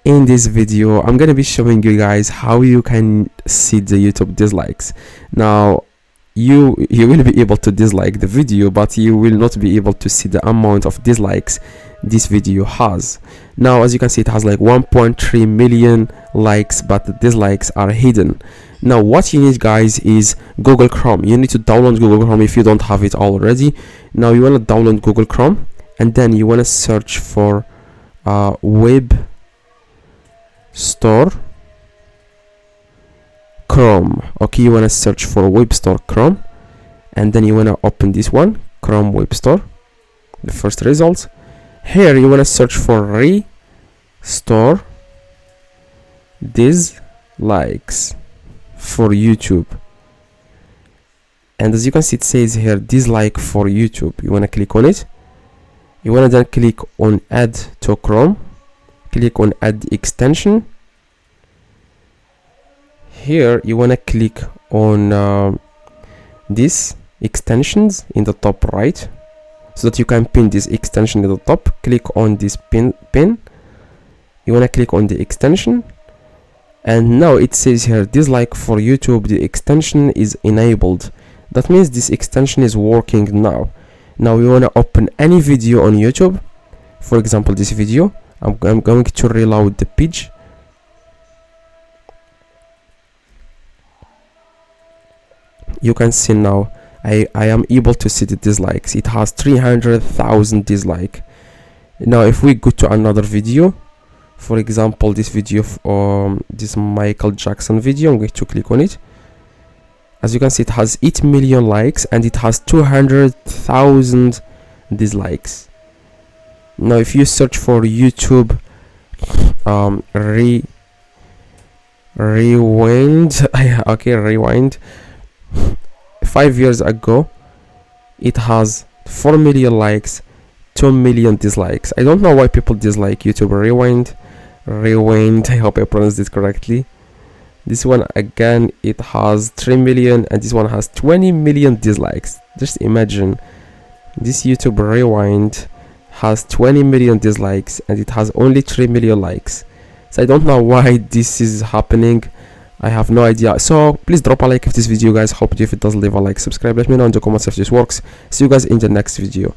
In this video, I'm gonna be showing you guys how you can see the YouTube dislikes. Now, you will be able to dislike the video, but you will not be able to see the amount of dislikes this video has. Now, as you can see, it has like 1.3 million likes, but the dislikes are hidden. Now, what you need, guys, is Google Chrome. You need to download Google Chrome if you don't have it already. Now, you want to download Google Chrome, and then you want to search for web store Chrome. Okay, you want to search for web store Chrome, and then you want to open this one, Chrome web store. The first results here, you want to search for restore dislikes for YouTube, and as you can see, it says here dislike for YouTube. You want to click on it. You want to then click on add to Chrome, click on add extension. Here you want to click on these extensions in the top right, so that you can pin this extension at the top. Click on this pin. You want to click on the extension, and now it says here dislike for YouTube. The extension is enabled. That means this extension is working now. Now we want to open any video on YouTube. For example, this video. I'm going to reload the page. You can see now I am able to see the dislikes. It has 300,000 dislike. Now if we go to another video, for example this video, this Michael Jackson video, I'm going to click on it. As you can see, it has 8 million likes and it has 200,000 dislikes. Now if you search for YouTube rewind okay, rewind 5 years ago, it has 4 million likes, 2 million dislikes. I don't know why people dislike YouTube rewind. I hope I pronounced it correctly. This one again, it has 3 million, and this one has 20 million dislikes. Just imagine, this YouTube rewind has 20 million dislikes and it has only 3 million likes. So I don't know why this is happening. I have no idea. So please drop a like if this video, guys, helped you. If it does, leave a like, subscribe, let me know in the comments if this works. See you guys in the next video.